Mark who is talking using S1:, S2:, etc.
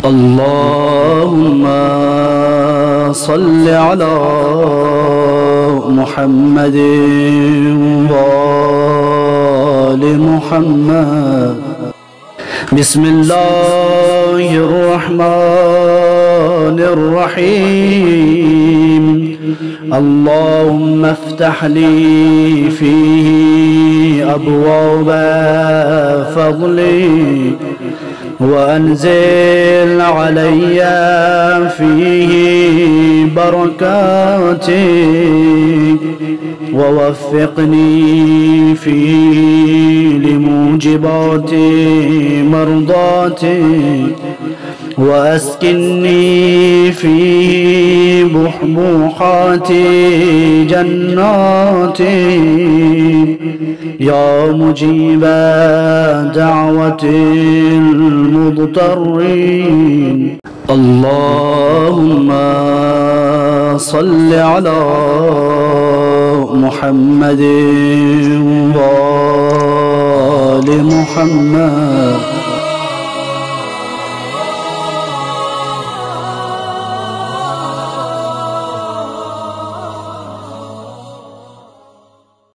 S1: اللهم صل على محمد وآل محمد. بسم الله الرحمن الرحيم. اللهم افتح لي فيه أبواب فضلك وأنزل علي فيه بركاتك ووفقني فيه لموجبات مرضاتك وأسكنني فيه بحبوحات جناتك يا مجيب دعوة المضطرين. اللهم صل على محمد وآل محمد.